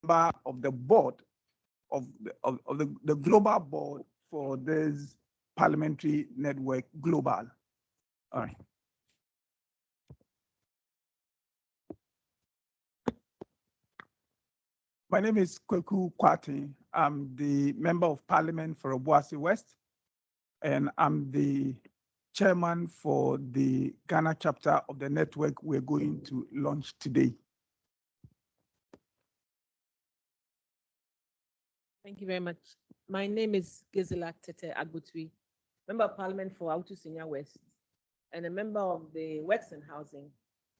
member of the board of the global board for this Parliamentary Network Global. All right. My name is Kweku Kwati. I'm the Member of Parliament for Obuasi West, and I'm the chairman for the Ghana chapter of the network we're going to launch today. Thank you very much. My name is Gisela Tete Agbutui, Member of Parliament for Autu Senior West, and a member of the Works and Housing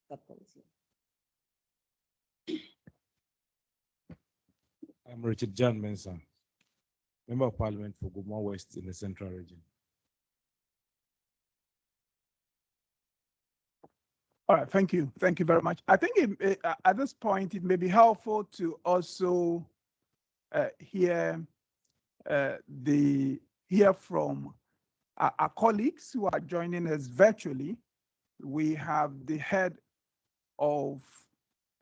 Subcommittee. I'm Richard John Mensah, Member of Parliament for Guma West in the Central Region. All right, thank you. Thank you very much. I think at this point, it may be helpful to also hear from our colleagues who are joining us virtually. We have the head of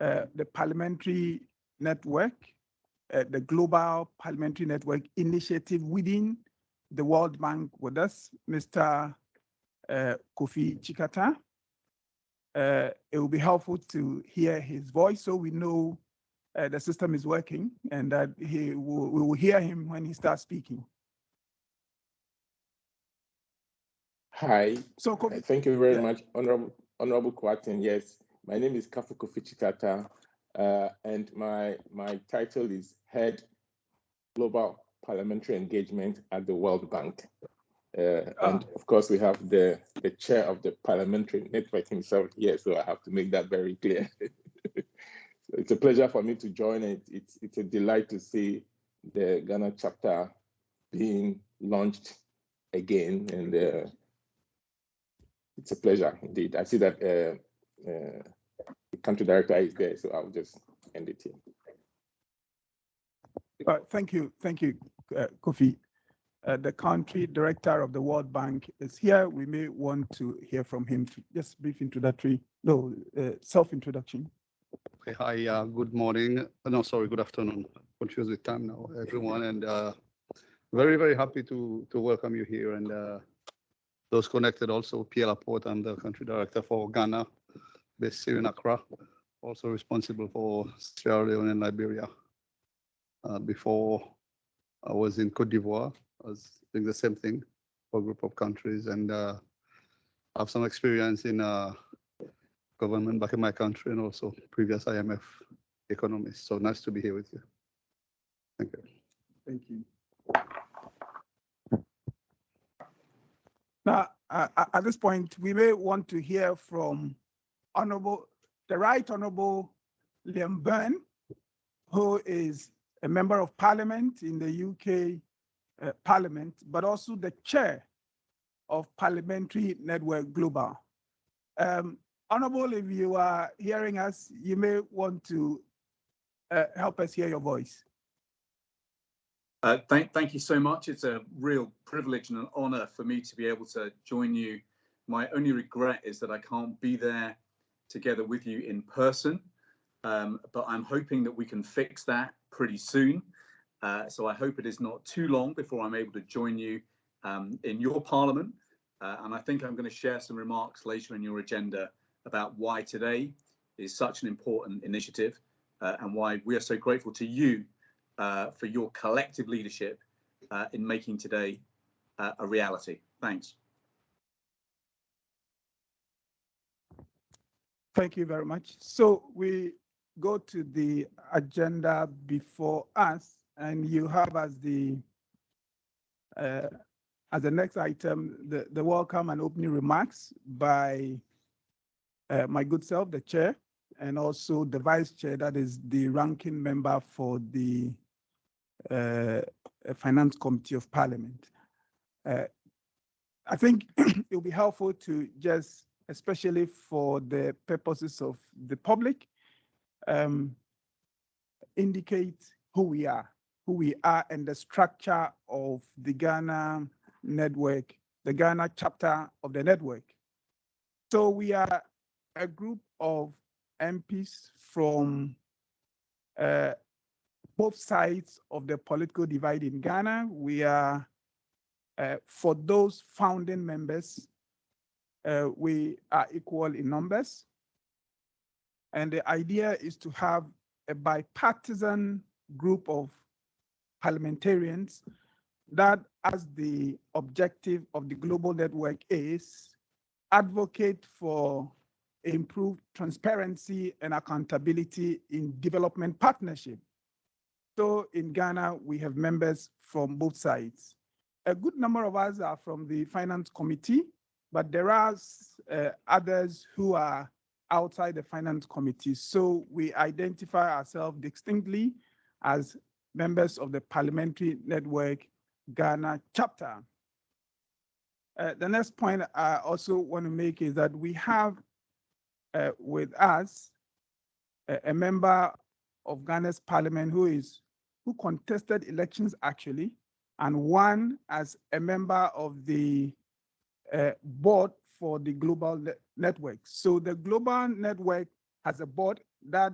the Parliamentary Network, the Global Parliamentary Network Initiative within the World Bank with us, Mr. Kofi Chikata. It will be helpful to hear his voice so we know the system is working and that we will hear him when he starts speaking. Hi. So, Kofi, thank you very much, Honorable Kwatin. Yes, my name is Kofi Chikata, and my title is Head Global Parliamentary Engagement at the World Bank. And of course, we have the chair of the Parliamentary Network himself here, so I have to make that very clear. So it's a pleasure for me to join it. It's a delight to see the Ghana chapter being launched again, and it's a pleasure indeed. I see that the country director is there, so I'll just end it here. Thank you, Kofi. The country director of the World Bank is here. We may want to hear from him. Just brief self-introduction. Okay, hi, good morning. No, sorry, good afternoon. Confused with time now, everyone. And very, very happy to welcome you here. And those connected also, Pierre Laporte, I'm the country director for Ghana, based here in Accra, also responsible for Sierra Leone and Liberia. Before I was in Cote d'Ivoire, I was doing the same thing for a group of countries, and I have some experience in government back in my country and also previous IMF economist. So nice to be here with you. Thank you. Thank you. Now, at this point, we may want to hear from the Right Honorable Liam Byrne, who is a member of Parliament in the UK Parliament, but also the chair of Parliamentary Network Global. Honorable, if you are hearing us, you may want to help us hear your voice. Thank you so much. It's a real privilege and an honor for me to be able to join you. My only regret is that I can't be there together with you in person, but I'm hoping that we can fix that pretty soon. So I hope it is not too long before I'm able to join you in your parliament. And I think I'm going to share some remarks later in your agenda about why today is such an important initiative and why we are so grateful to you for your collective leadership in making today a reality. Thanks. Thank you very much. So we go to the agenda before us, and you have as the next item the welcome and opening remarks by my good self, the chair, and also the vice chair, that is the ranking member for the Finance Committee of Parliament. I think it will be helpful to just, especially for the purposes of the public, indicate who we are and the structure of the Ghana network, the Ghana chapter of the network. So we are a group of MPs from both sides of the political divide in Ghana. We are, for those founding members, we are equal in numbers. And the idea is to have a bipartisan group of parliamentarians that, as the objective of the global network is, advocate for improved transparency and accountability in development partnership. So in Ghana, we have members from both sides. A good number of us are from the Finance Committee, but there are others who are outside the Finance Committee. So we identify ourselves distinctly as members of the Parliamentary Network Ghana chapter. The next point I also want to make is that we have with us a member of Ghana's parliament who contested elections actually, and won as a member of the board for the global network. So the global network has a board that,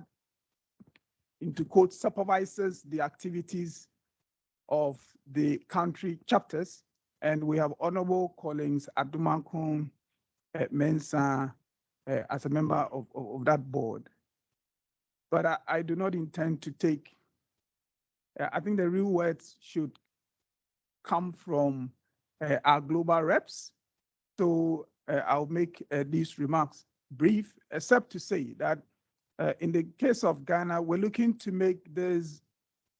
into quotes, supervises the activities of the country chapters. And we have Honorable Collins Adumankun Mensah as a member of that board. But I do not intend to take, I think the real words should come from our global reps. So I'll make these remarks brief, except to say that in the case of Ghana, we're looking to make this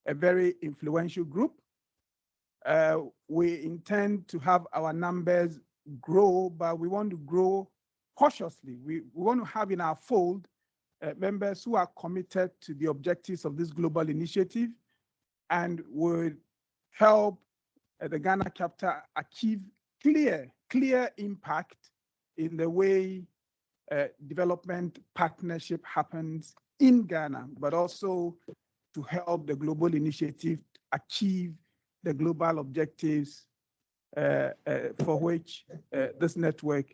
a very influential group. We intend to have our numbers grow, but we want to grow cautiously. We want to have in our fold members who are committed to the objectives of this global initiative and would help the Ghana chapter achieve clear impact in the way development partnership happens in Ghana, but also to help the global initiative achieve the global objectives for which this network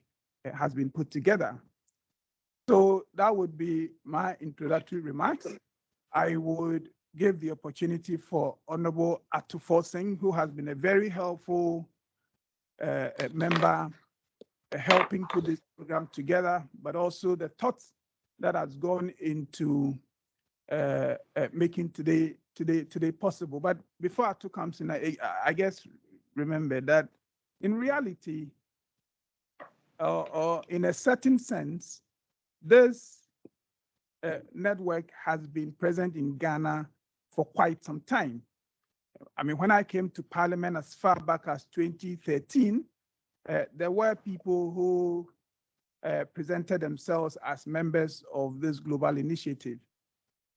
has been put together. So that would be my introductory remarks. I would give the opportunity for Honorable Atufo Singh, who has been a very helpful member, helping put this program together, but also the thoughts that has gone into making today possible. But before Atu comes in, I guess remember that in reality, or in a certain sense, this network has been present in Ghana for quite some time. I mean, when I came to Parliament as far back as 2013, there were people who presented themselves as members of this global initiative.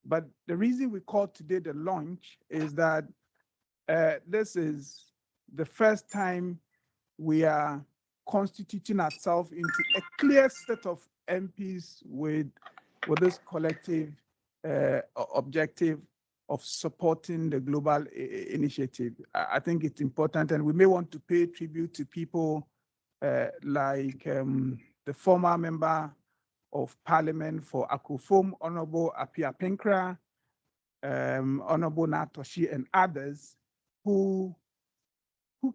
But the reason we call today the launch is that this is the first time we are constituting ourselves into a clear set of MPs with this collective objective of supporting the global initiative. I think it's important, and we may want to pay tribute to people like the former member of Parliament for Akufom, Honorable Apia Pinkra, Honorable Natoshi, and others who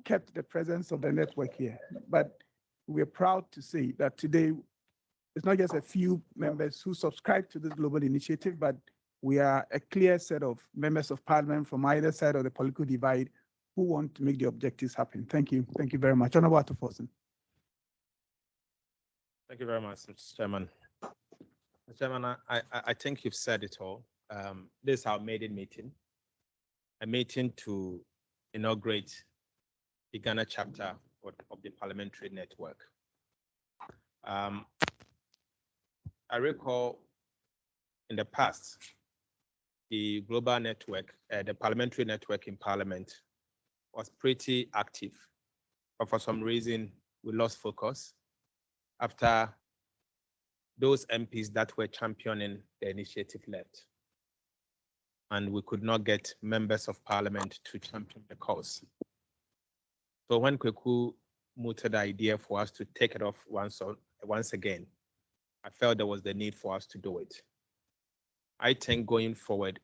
kept the presence of the network here. But we're proud to say that today it's not just a few members who subscribe to this global initiative, but we are a clear set of members of Parliament from either side of the political divide who want to make the objectives happen. Thank you. Thank you very much. Honorable Atufosin. Thank you very much, Mr. Chairman. Mr. Chairman, I think you've said it all. This is our maiden meeting, a meeting to inaugurate the Ghana chapter of the Parliamentary Network. I recall in the past, the global network, the Parliamentary Network in Parliament was pretty active, but for some reason, we lost focus after those MPs that were championing the initiative left. And we could not get members of Parliament to champion the cause. So when Kweku mooted the idea for us to take it off once again, I felt there was the need for us to do it. I think going forward,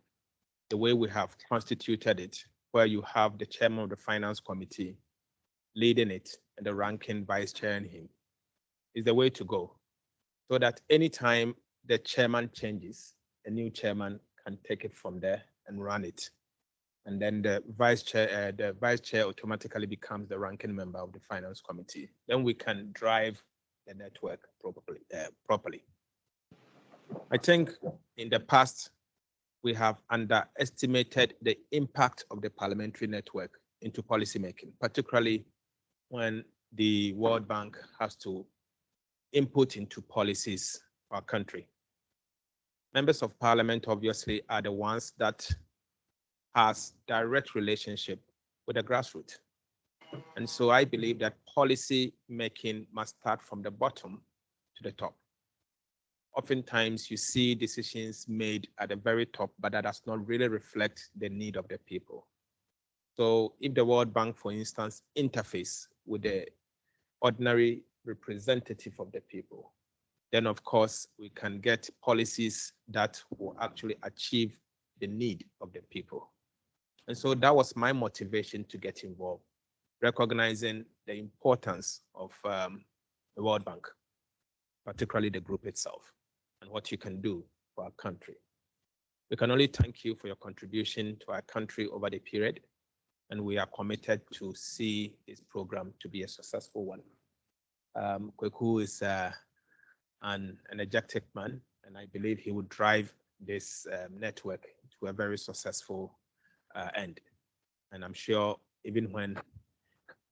the way we have constituted it, where you have the chairman of the finance committee leading it and the ranking vice chair and him, is the way to go. So that anytime the chairman changes, a new chairman can take it from there and run it. And then the vice chair automatically becomes the ranking member of the finance committee. Then we can drive the network properly. I think in the past, we have underestimated the impact of the parliamentary network into policymaking, particularly when the World Bank has to input into policies for our country. Members of parliament obviously are the ones that has direct relationship with the grassroots. And so I believe that policy making must start from the bottom to the top. Oftentimes you see decisions made at the very top, but that does not really reflect the need of the people. So if the World Bank, for instance, interface with the ordinary representative of the people, then of course we can get policies that will actually achieve the need of the people. And so that was my motivation to get involved, recognizing the importance of the World Bank, particularly the group itself, and what you can do for our country. We can only thank you for your contribution to our country over the period, and we are committed to see this program to be a successful one. Kweku is an energetic man, and I believe he would drive this network to a very successful end. And I'm sure even when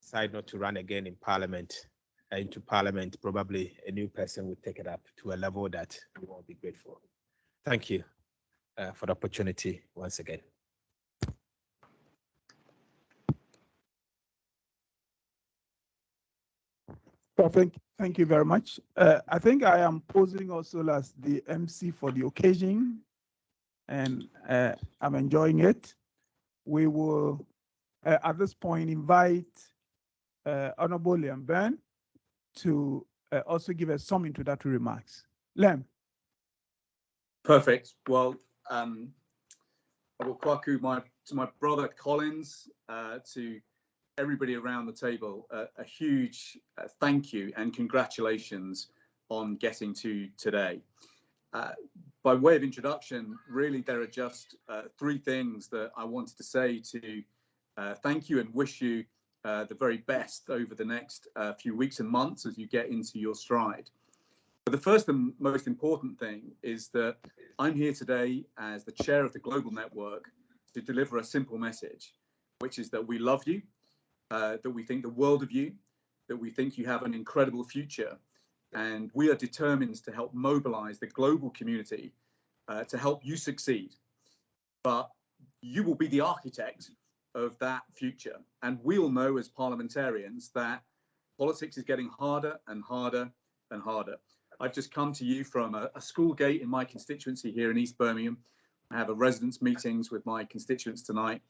decide not to run again in Parliament, into Parliament, probably a new person would take it up to a level that we will be grateful. Thank you for the opportunity once again. Perfect. Thank you very much. I think I am posing also as the MC for the occasion, and I'm enjoying it. We will, at this point, invite Honorable Liam Ben to also give us some introductory remarks. Liam. Perfect. Well, Kwaku, to my brother Collins, to everybody around the table, a huge thank you and congratulations on getting to today. By way of introduction, really there are just three things that I wanted to say to thank you and wish you the very best over the next few weeks and months as you get into your stride. But the first and most important thing is that I'm here today as the chair of the Global Network to deliver a simple message, which is that we love you, that we think the world of you, that we think you have an incredible future, and we are determined to help mobilize the global community to help you succeed. But you will be the architect of that future. And we all know as parliamentarians that politics is getting harder and harder and harder. I've just come to you from a school gate in my constituency here in East Birmingham. I have a residents' meetings with my constituents tonight.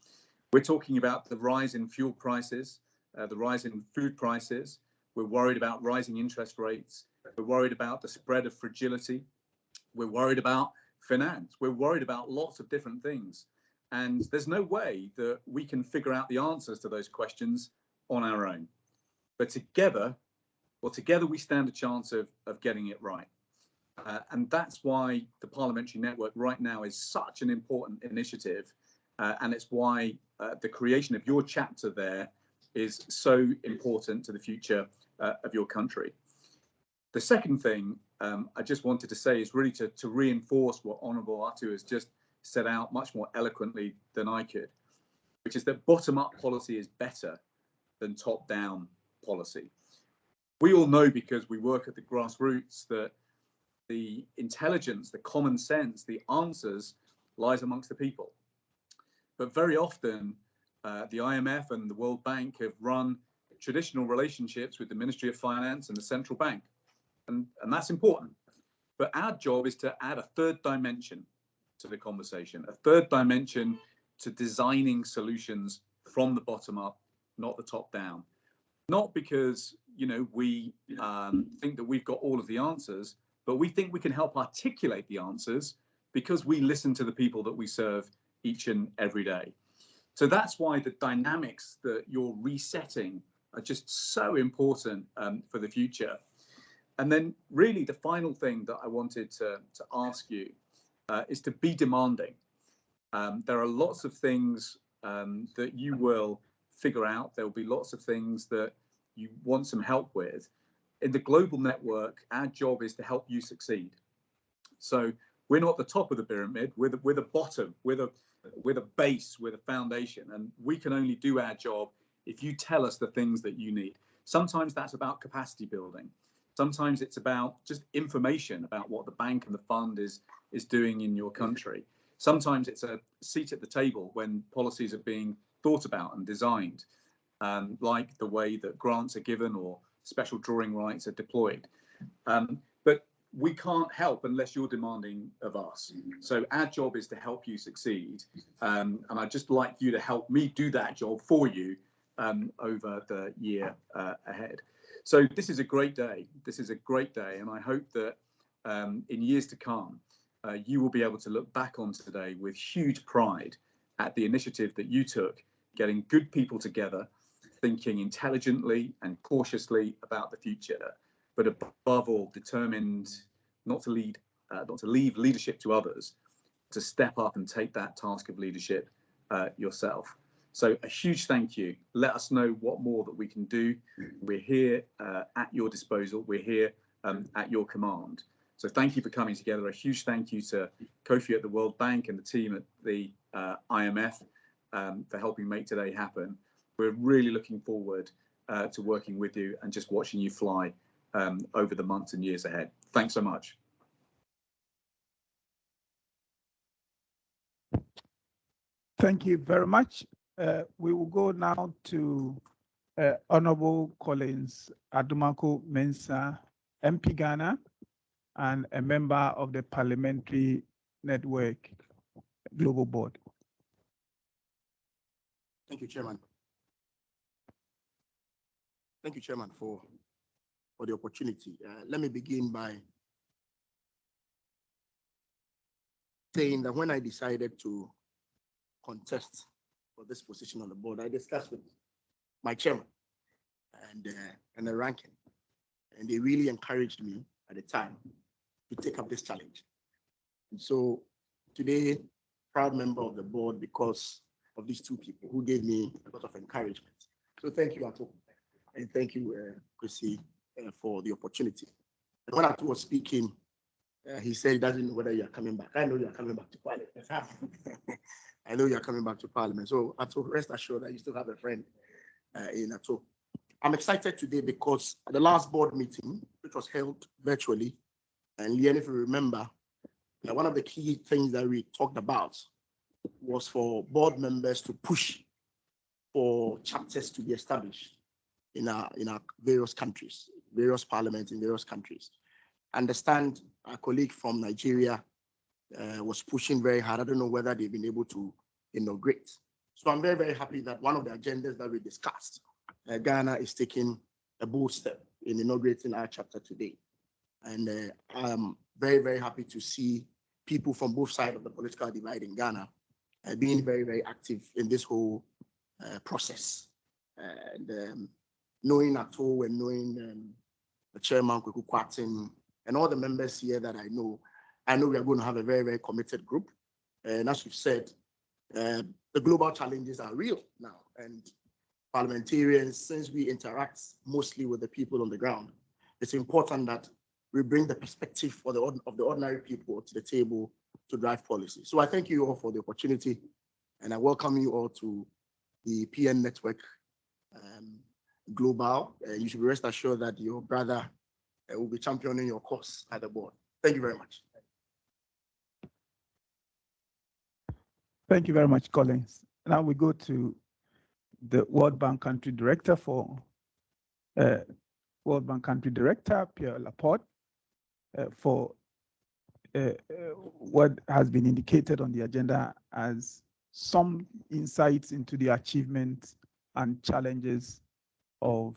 We're talking about the rise in fuel prices, the rise in food prices. We're worried about rising interest rates. We're worried about the spread of fragility. We're worried about finance. We're worried about lots of different things. And there's no way that we can figure out the answers to those questions on our own. But together we stand a chance of getting it right. And that's why the Parliamentary Network right now is such an important initiative. And it's why the creation of your chapter there is so important to the future of your country. The second thing I just wanted to say is really to reinforce what Honourable Atu has just set out much more eloquently than I could, which is that bottom-up policy is better than top-down policy. We all know, because we work at the grassroots, that the intelligence, the common sense, the answers lies amongst the people. But very often, the IMF and the World Bank have run traditional relationships with the Ministry of Finance and the central bank. And that's important. But our job is to add a third dimension to the conversation, a third dimension to designing solutions from the bottom up, not the top down. Not because, we think that we've got all of the answers, but we think we can help articulate the answers because we listen to the people that we serve each and every day. So that's why the dynamics that you're resetting are just so important for the future. And then really the final thing that I wanted to ask you is to be demanding. There are lots of things that you will figure out. There will be lots of things that you want some help with. In the global network, our job is to help you succeed. So we're not the top of the pyramid, we're the bottom, we're the base, we're the foundation, and we can only do our job if you tell us the things that you need. Sometimes that's about capacity building. Sometimes it's about just information about what the bank and the fund is doing in your country. Sometimes it's a seat at the table when policies are being thought about and designed, like the way that grants are given or special drawing rights are deployed. But we can't help unless you're demanding of us. So our job is to help you succeed. And I'd just like you to help me do that job for you over the year ahead. So this is a great day. This is a great day. And I hope that in years to come, you will be able to look back on today with huge pride at the initiative that you took, getting good people together, thinking intelligently and cautiously about the future, but above all, determined not to leave leadership to others, to step up and take that task of leadership yourself. So a huge thank you. Let us know what more that we can do. We're here at your disposal. We're here at your command. So thank you for coming together. A huge thank you to Kofi at the World Bank and the team at the IMF for helping make today happen. We're really looking forward to working with you and just watching you fly over the months and years ahead. Thanks so much. Thank you very much. We will go now to Honorable Collins Adumako Mensah, MP Ghana, and a member of the Parliamentary Network Global Board. Thank you, Chairman. Thank you, Chairman, for the opportunity. Let me begin by saying that when I decided to contest for this position on the board, I discussed with my chairman and the ranking, and they really encouraged me at the time to take up this challenge. And so today, proud member of the board because of these two people who gave me a lot of encouragement. So thank you, Ato, and thank you, Chrissy, for the opportunity. And when Ato was speaking, he said he doesn't know whether you are coming back. I know you are coming back to Parliament. I know you are coming back to Parliament. So Ato, rest assured that you still have a friend in Ato. I'm excited today because at the last board meeting, which was held virtually, and Leon, if you remember, one of the key things that we talked about was for board members to push for chapters to be established in our various countries, various parliaments in various countries. I understand our colleague from Nigeria was pushing very hard. I don't know whether they've been able to inaugurate. So I'm very, very happy that one of the agendas that we discussed, Ghana is taking a bold step in inaugurating our chapter today. And I'm very, very happy to see people from both sides of the political divide in Ghana being very, very active in this whole process. And knowing Ato and knowing the chairman, Kweku Kwatin, and all the members here that I know we are going to have a very, very committed group. And as you've said, the global challenges are real now. And parliamentarians, since we interact mostly with the people on the ground, it's important that we bring the perspective of the ordinary people to the table to drive policy. So I thank you all for the opportunity, and I welcome you all to the PN Network Global. You should be rest assured that your brother will be championing your cause at the board. Thank you very much. Thank you very much, Collins. Now we go to the World Bank Country Director World Bank Country Director, Pierre Laporte, for what has been indicated on the agenda as some insights into the achievements and challenges of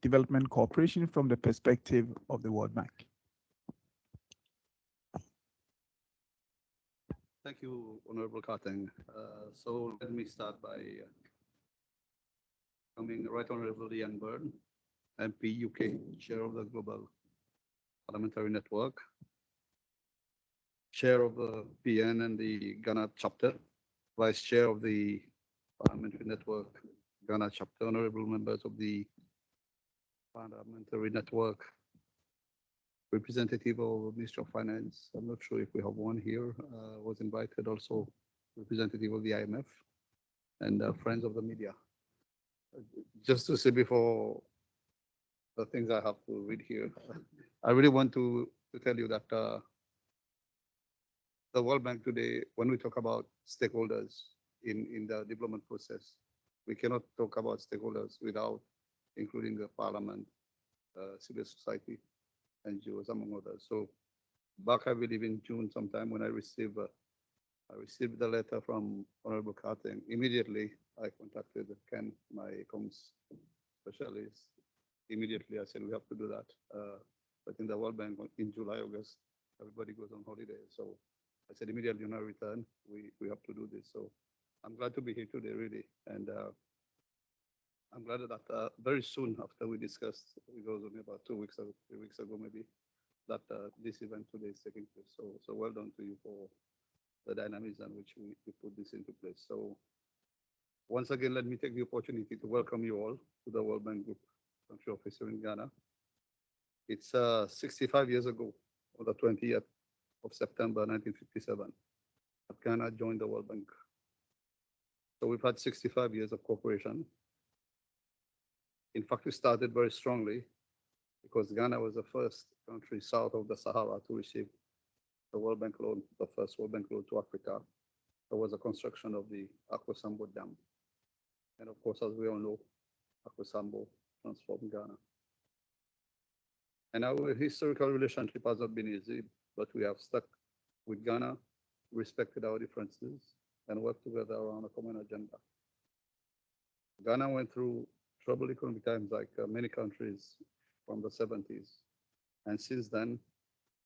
development cooperation from the perspective of the World Bank. Thank you, Honorable Kateng. So let me start by coming Right Honorable Ian Byrne, MP UK, Chair of the Global Parliamentary Network, Chair of the PN and the Ghana chapter, Vice Chair of the Parliamentary Network, Ghana chapter, honorable members of the Parliamentary Network, representative of Ministry of Finance. I'm not sure if we have one here. Was invited also representative of the IMF and friends of the media. Just to say before the things I have to read here, I really want to tell you that the World Bank today, when we talk about stakeholders in the development process, we cannot talk about stakeholders without including the parliament, civil society, NGOs, among others. So back, I believe in June sometime when I received the letter from Honorable Kateng, immediately I contacted Ken, my comms specialist. Immediately I said, we have to do that. But in the World Bank in July, August, everybody goes on holiday. So I said, immediately when I return, we have to do this. So I'm glad to be here today, really. And I'm glad that very soon after we discussed, it was only about 2 weeks ago, 3 weeks ago maybe, that this event today is taking place. So well done to you for the dynamism in which we put this into place. So once again, let me take the opportunity to welcome you all to the World Bank Group Country Office here in Ghana. It's 65 years ago, on the 20th of September 1957, that Ghana joined the World Bank. So we've had 65 years of cooperation. In fact, we started very strongly because Ghana was the first country south of the Sahara to receive the World Bank loan, the first World Bank loan to Africa. There was a construction of the Accra Dam. And of course, as we all know, Accra transformed Ghana. And our historical relationship has not been easy, but we have stuck with Ghana, respected our differences, and worked together around a common agenda. Ghana went through troubled economic times like many countries from the 70s. And since then,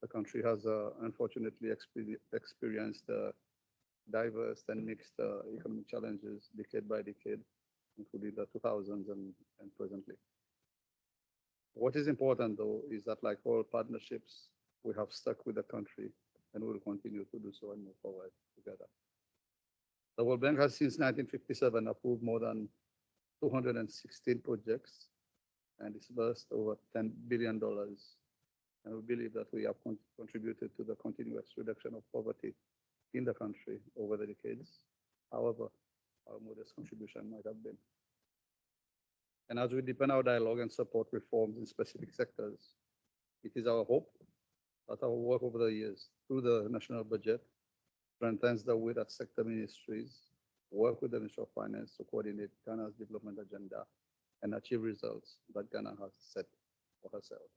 the country has unfortunately experienced diverse and mixed economic challenges decade by decade, including the 2000s and presently. What is important, though, is that like all partnerships, we have stuck with the country and will continue to do so and move forward together. The World Bank has since 1957 approved more than 216 projects and disbursed over $10 billion. And we believe that we have contributed to the continuous reduction of poverty in the country over the decades. However, our modest contribution might have been. And as we deepen our dialogue and support reforms in specific sectors, it is our hope that our work over the years through the national budget strengthens the way that sector ministries work with the Ministry of Finance to coordinate Ghana's development agenda and achieve results that Ghana has set for herself.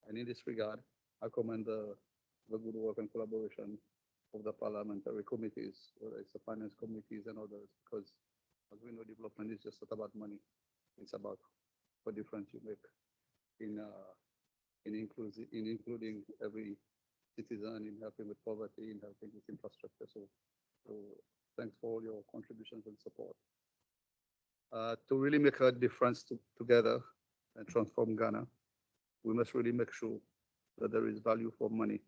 And in this regard, I commend the good work and collaboration of the parliamentary committees, whether it's the finance committees and others, because as we know, development is just not about money. It's about what difference you make in including every citizen, in helping with poverty, in helping with infrastructure. So thanks for all your contributions and support. To really make a difference together and transform Ghana, we must really make sure that there is value for money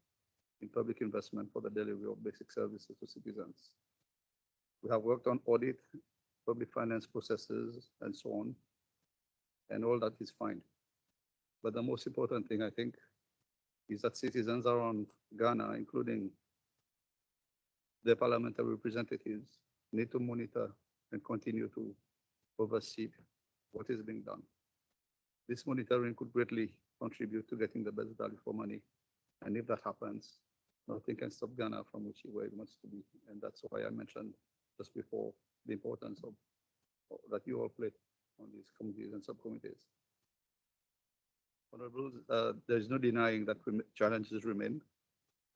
in public investment for the delivery of basic services to citizens. We have worked on audit, public finance processes, and so on, and all that is fine. But the most important thing, I think, is that citizens around Ghana, including the parliamentary representatives, need to monitor and continue to oversee what is being done. This monitoring could greatly contribute to getting the best value for money. And if that happens, nothing can stop Ghana from reaching where it wants to be. And that's why I mentioned just before the importance of that you all play on these committees and subcommittees. Honorables, there is no denying that challenges remain.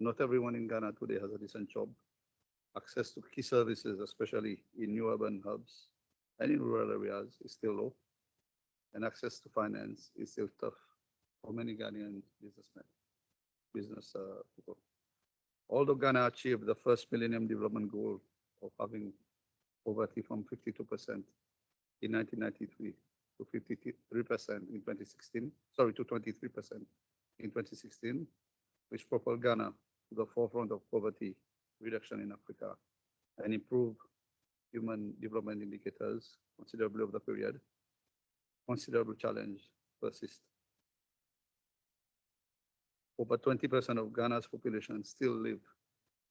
Not everyone in Ghana today has a decent job. Access to key services, especially in new urban hubs and in rural areas, is still low. And access to finance is still tough for many Ghanaian business people. Although Ghana achieved the first Millennium Development Goal of having poverty from 52% in 1993 to 53% in 2016, sorry, to 23% in 2016, which propelled Ghana to the forefront of poverty reduction in Africa and improved human development indicators considerably over the period, considerable challenge persists. Over 20% of Ghana's population still live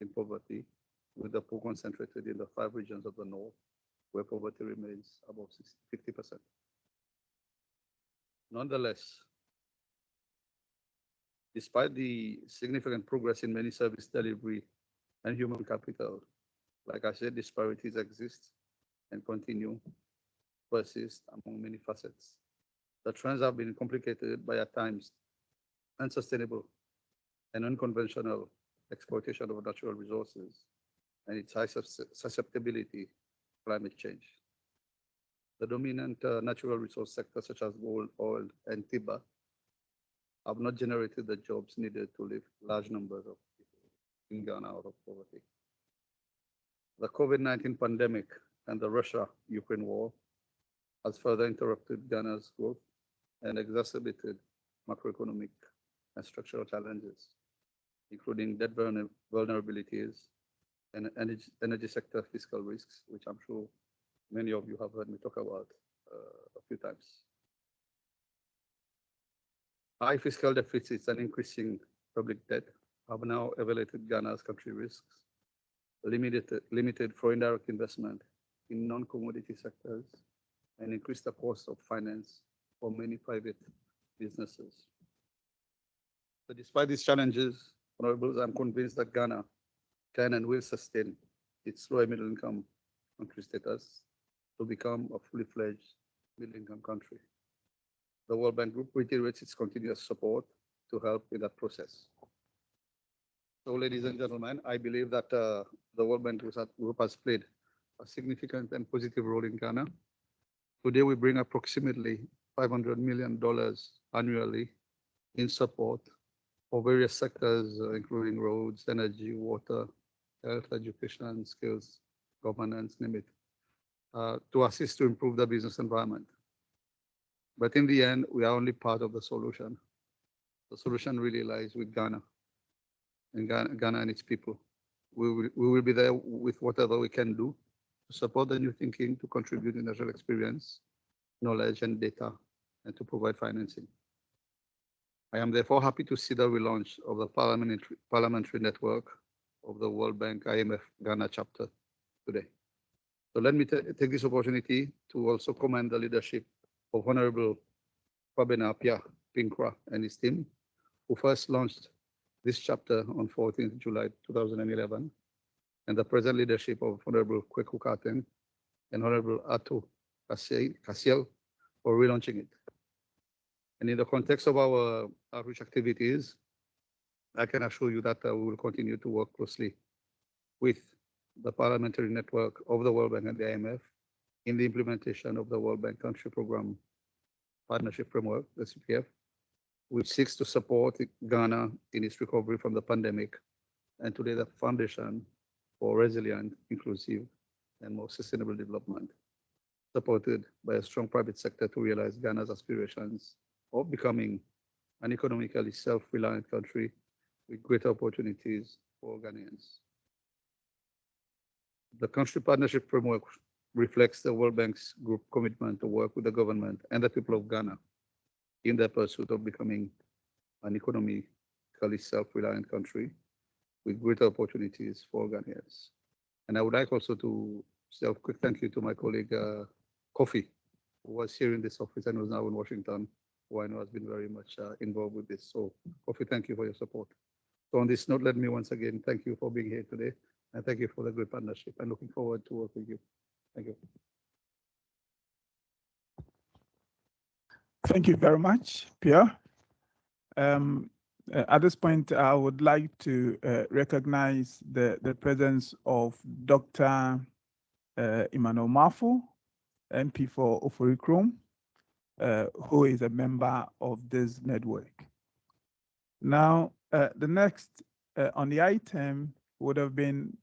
in poverty, with the poor concentrated in the 5 regions of the north, where poverty remains above 50%. Nonetheless, despite the significant progress in many service delivery and human capital, like I said, disparities exist and continue to persist among many facets. The trends have been complicated by, at times, unsustainable and unconventional exploitation of natural resources and its high susceptibility to climate change. The dominant natural resource sectors such as gold, oil, and timber have not generated the jobs needed to lift large numbers of people in Ghana out of poverty. The COVID-19 pandemic and the Russia-Ukraine war has further interrupted Ghana's growth and exacerbated macroeconomic and structural challenges, including debt vulnerabilities and energy sector fiscal risks, which I'm sure many of you have heard me talk about a few times. High fiscal deficits and increasing public debt have now elevated Ghana's country risks, limited foreign direct investment in non-commodity sectors, and increased the cost of finance for many private businesses. So despite these challenges, Honorables, I'm convinced that Ghana can and will sustain its low and middle income country status to become a fully fledged middle income country. The World Bank Group reiterates its continuous support to help in that process. So, ladies and gentlemen, I believe that the World Bank Group has played a significant and positive role in Ghana. Today, we bring approximately $500 million annually in support for various sectors, including roads, energy, water, health, education, skills, governance, name it, to assist to improve the business environment. But in the end, we are only part of the solution. The solution really lies with Ghana and Ghana and its people. We will be there with whatever we can do to support the new thinking, to contribute in national experience, knowledge, and data, and to provide financing. I am therefore happy to see the relaunch of the Parliamentary network of the World Bank IMF Ghana chapter today. So let me take this opportunity to also commend the leadership of Honorable Kwabena Appiah Pinkrah and his team, who first launched this chapter on 14th July 2011, and the present leadership of Honorable Kweku Karten and Honorable Ato Kasiel for relaunching it. And in the context of our outreach activities, I can assure you that we will continue to work closely with the Parliamentary network of the World Bank and the IMF in the implementation of the World Bank Country Program Partnership Framework, the CPF, which seeks to support Ghana in its recovery from the pandemic and to lay the foundation for resilient, inclusive, and more sustainable development, supported by a strong private sector to realize Ghana's aspirations of becoming an economically self-reliant country with greater opportunities for Ghanaians. The Country Partnership Framework reflects the World Bank's group commitment to work with the government and the people of Ghana in their pursuit of becoming an economically self-reliant country with greater opportunities for Ghanaians. And I would like also to say a quick thank you to my colleague, Kofi, who was here in this office and was now in Washington, who I know has been very much involved with this. So, Kofi, thank you for your support. So on this note, let me once again thank you for being here today, and thank you for the great partnership. I'm looking forward to work with you. Thank you. Thank you very much, Pierre. At this point, I would like to recognize the presence of Dr. Emmanuel Mafo, MP for Oforikrom, who is a member of this network. Now, the next on the item would have been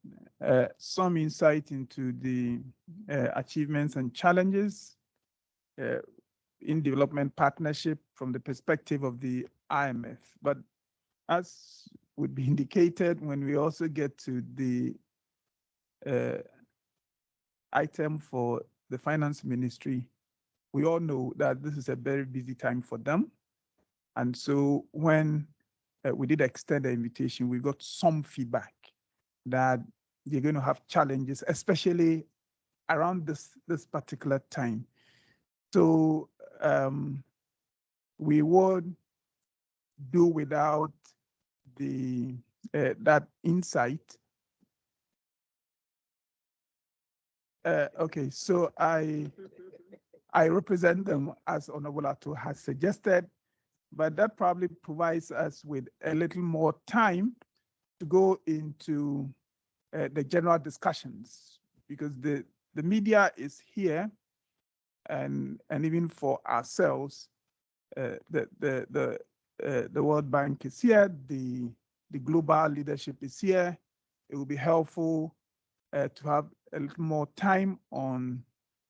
some insight into the achievements and challenges in development partnership from the perspective of the IMF. But as would be indicated, when we also get to the item for the finance ministry, we all know that this is a very busy time for them. And so when we did extend the invitation, we got some feedback that they're going to have challenges, especially around this particular time. So we would do without the that insight. Okay, so I represent them as Honorable Ato has suggested, but that probably provides us with a little more time to go into the general discussions, because the media is here, and even for ourselves, the World Bank is here, the global leadership is here. It will be helpful to have a little more time on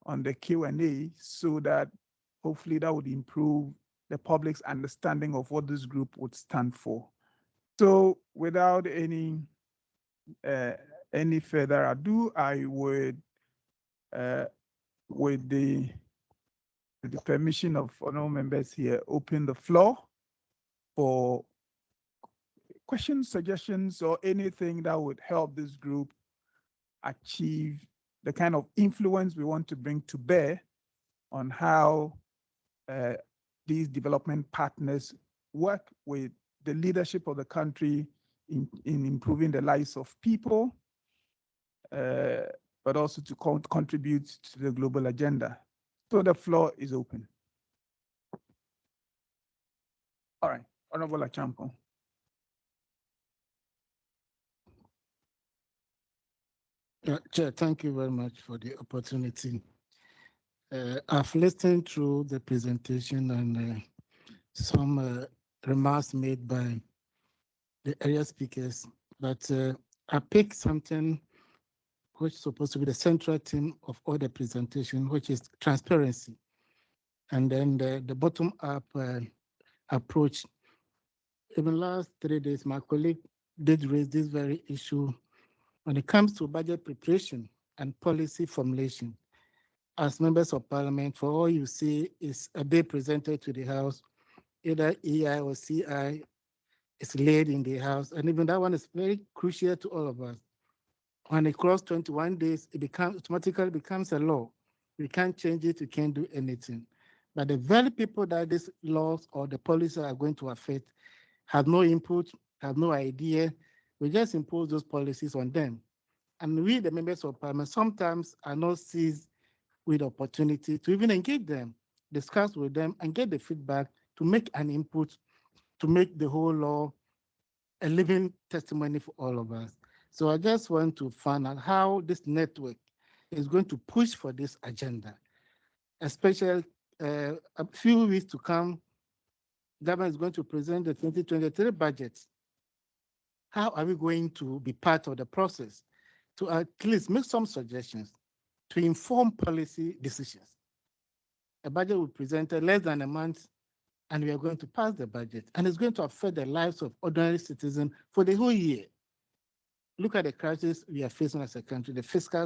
the Q&A, so that hopefully that would improve the public's understanding of what this group would stand for. So without any further ado, I would, with the permission of honorable members here, open the floor for questions, suggestions, or anything that would help this group achieve the kind of influence we want to bring to bear on how these development partners work with the leadership of the country in improving the lives of people, but also to contribute to the global agenda. So the floor is open. All right, Honorable Achampo. Chair, thank you very much for the opportunity. I've listened through the presentation and some remarks made by the area speakers, but I picked something which is supposed to be the central theme of all the presentation, which is transparency. And then the bottom-up approach. In the last 3 days, my colleague did raise this very issue when it comes to budget preparation and policy formulation. As members of parliament, for all you see is a bill presented to the House, either EI or CI is laid in the House, and even that one is very crucial to all of us. When it crosses 21 days, it automatically becomes a law. We can't change it, we can't do anything. But the very people that these laws or the policies are going to affect have no input, have no idea. We just impose those policies on them. And we, the members of parliament, sometimes are not seized with opportunity to even engage them, discuss with them, and get the feedback to make an input, to make the whole law a living testimony for all of us. So I just want to find out how this network is going to push for this agenda, especially a few weeks to come. Government is going to present the 2023 budget. How are we going to be part of the process to at least make some suggestions to inform policy decisions? A budget will be presented less than a month, and we are going to pass the budget, and it's going to affect the lives of ordinary citizens for the whole year. Look at the crisis we are facing as a country, the fiscal